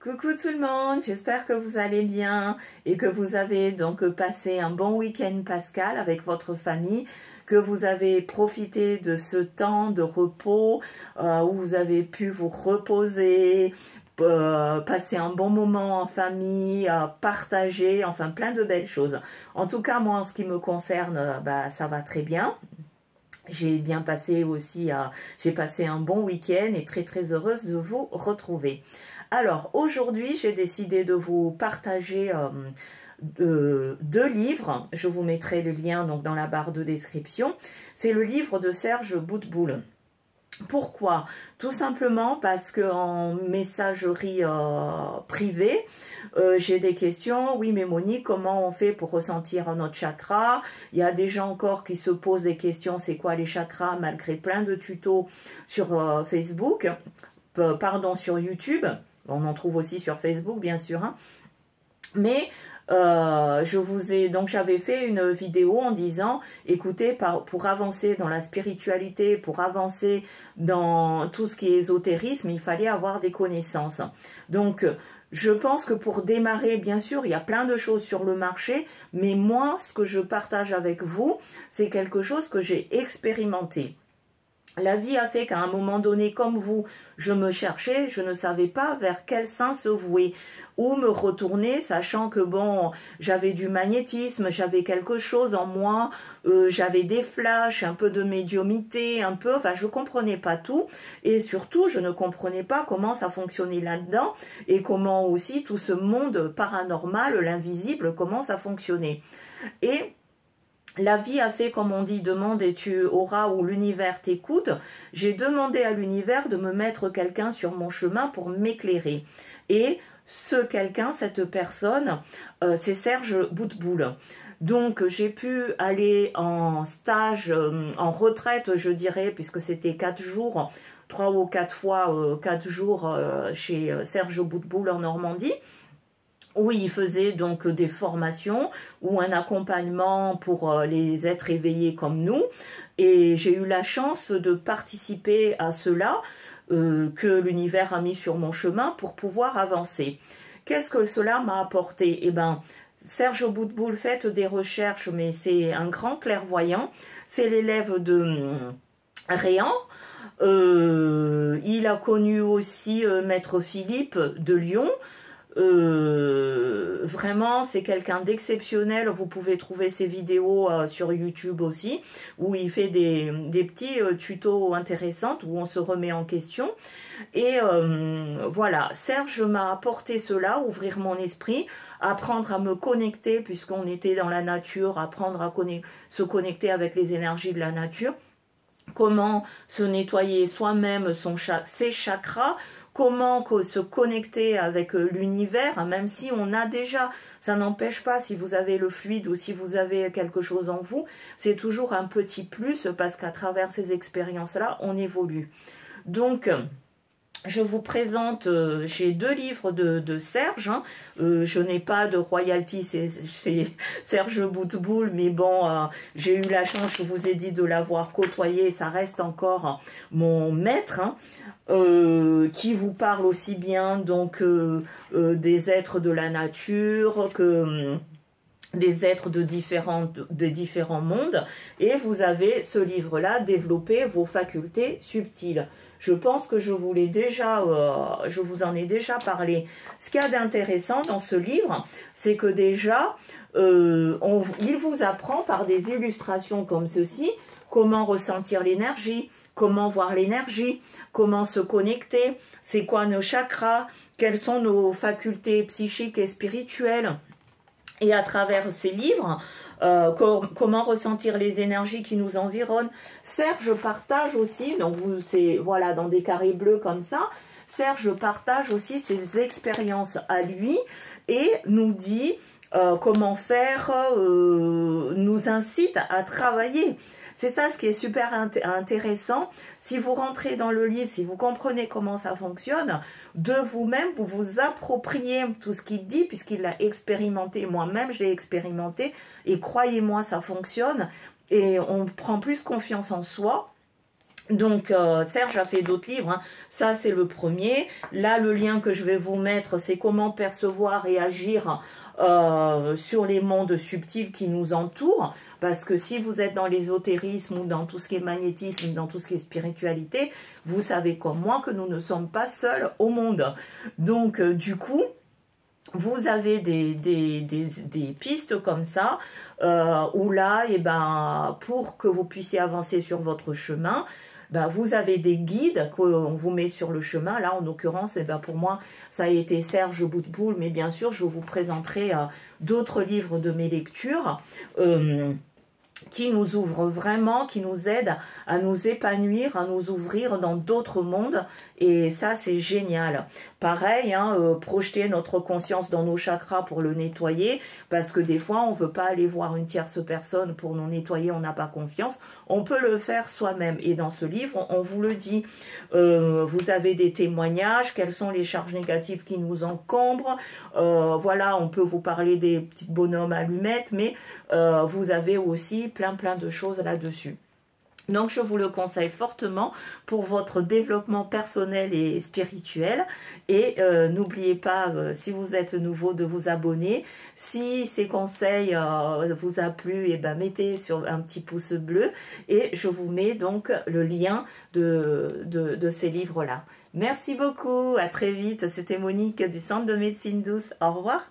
Coucou tout le monde, j'espère que vous allez bien et que vous avez donc passé un bon week-end pascal avec votre famille, que vous avez profité de ce temps de repos où vous avez pu vous reposer, passer un bon moment en famille, partager, enfin plein de belles choses. En tout cas, moi en ce qui me concerne, ça va très bien. J'ai bien passé aussi, j'ai passé un bon week-end et très heureuse de vous retrouver. Alors aujourd'hui, j'ai décidé de vous partager deux livres. Je vous mettrai le lien donc dans la barre de description. C'est le livre de Serge Boutboul. Pourquoi? Tout simplement parce qu'en messagerie privée, j'ai des questions. Oui, mais Monique, comment on fait pour ressentir notre chakra? Il y a des gens encore qui se posent des questions. C'est quoi les chakras? Malgré plein de tutos sur Facebook, sur YouTube. On en trouve aussi sur Facebook, bien sûr. Hein. Mais j'avais fait une vidéo en disant, écoutez, pour avancer dans la spiritualité, pour avancer dans tout ce qui est ésotérisme, il fallait avoir des connaissances. Donc, je pense que pour démarrer, bien sûr, il y a plein de choses sur le marché, mais moi, ce que je partage avec vous, c'est quelque chose que j'ai expérimenté. La vie a fait qu'à un moment donné, comme vous, je me cherchais, je ne savais pas vers quel sens se vouer, où me retourner, sachant que bon, j'avais du magnétisme, j'avais quelque chose en moi, j'avais des flashs, un peu de médiumnité, enfin je comprenais pas tout, et surtout je ne comprenais pas comment ça fonctionnait là-dedans, et comment aussi tout ce monde paranormal, l'invisible, comment ça fonctionnait. Et la vie a fait, comme on dit, demande et tu auras, ou l'univers t'écoute. J'ai demandé à l'univers de me mettre quelqu'un sur mon chemin pour m'éclairer. Et ce quelqu'un, cette personne, c'est Serge Boutboul. Donc, j'ai pu aller en stage, en retraite, je dirais, puisque c'était 4 jours, 3 ou 4 fois 4 jours chez Serge Boutboul en Normandie, où il faisait donc des formations ou un accompagnement pour les êtres éveillés comme nous. Et j'ai eu la chance de participer à cela que l'univers a mis sur mon chemin pour pouvoir avancer. Qu'est-ce que cela m'a apporté? Eh bien, Serge Boutboul fait des recherches, mais c'est un grand clairvoyant. C'est l'élève de Réan. Il a connu aussi Maître Philippe de Lyon. Vraiment, c'est quelqu'un d'exceptionnel. Vous pouvez trouver ses vidéos sur YouTube aussi, où il fait des petits tutos intéressants, où on se remet en question. Et voilà, Serge m'a apporté cela, ouvrir mon esprit, apprendre à me connecter, puisqu'on était dans la nature, apprendre à se connecter avec les énergies de la nature, comment se nettoyer soi-même ses chakras, comment se connecter avec l'univers, même si on a déjà, ça n'empêche pas, si vous avez le fluide ou si vous avez quelque chose en vous, c'est toujours un petit plus parce qu'à travers ces expériences-là, on évolue. Donc, je vous présente, j'ai 2 livres de Serge, hein. Je n'ai pas de royalty, c'est Serge Boutboul, mais bon, j'ai eu la chance, je vous ai dit, de l'avoir côtoyé, ça reste encore mon maître, hein, qui vous parle aussi bien donc des êtres de la nature que des êtres de différents mondes, et vous avez ce livre-là, Développer vos facultés subtiles. Je pense que je vous en ai déjà parlé. Ce qu'il y a d'intéressant dans ce livre, c'est que déjà, il vous apprend par des illustrations comme ceci, comment ressentir l'énergie, comment voir l'énergie, comment se connecter, c'est quoi nos chakras, quelles sont nos facultés psychiques et spirituelles. Et à travers ces livres, comment ressentir les énergies qui nous environnent. Serge partage aussi, donc c'est voilà, dans des carrés bleus comme ça, Serge partage aussi ses expériences à lui et nous dit comment faire, nous incite à travailler. C'est ça ce qui est super intéressant. Si vous rentrez dans le livre, si vous comprenez comment ça fonctionne, de vous-même, vous vous appropriez tout ce qu'il dit, puisqu'il l'a expérimenté. Moi-même, je l'ai expérimenté. Et croyez-moi, ça fonctionne. Et on prend plus confiance en soi. Donc, Serge a fait d'autres livres, hein. Ça c'est le premier. Là, le lien que je vais vous mettre, c'est comment percevoir et agir sur les mondes subtils qui nous entourent. Parce que si vous êtes dans l'ésotérisme ou dans tout ce qui est magnétisme, dans tout ce qui est spiritualité, vous savez comme moi que nous ne sommes pas seuls au monde. Donc, du coup, vous avez des pistes comme ça, où là, et ben, pour que vous puissiez avancer sur votre chemin, ben, vous avez des guides qu'on vous met sur le chemin. Là, en l'occurrence, ben, pour moi, ça a été Serge Boutboul, mais bien sûr, je vous présenterai d'autres livres de mes lectures. Qui nous ouvre vraiment, qui nous aide à nous épanouir, à nous ouvrir dans d'autres mondes. Et ça, c'est génial. Pareil, hein, projeter notre conscience dans nos chakras pour le nettoyer, parce que des fois, on ne veut pas aller voir une tierce personne pour nous nettoyer, on n'a pas confiance. On peut le faire soi-même. Et dans ce livre, on vous le dit. Vous avez des témoignages, quelles sont les charges négatives qui nous encombrent. Voilà, on peut vous parler des petits bonhommes allumettes, mais vous avez aussi plein de choses là-dessus. Donc, je vous le conseille fortement pour votre développement personnel et spirituel. Et n'oubliez pas, si vous êtes nouveau, de vous abonner. Si ces conseils vous a plu, et ben, mettez sur un petit pouce bleu. Et je vous mets donc le lien de ces livres-là. Merci beaucoup, à très vite. C'était Monique du Centre de Médecine Douce. Au revoir.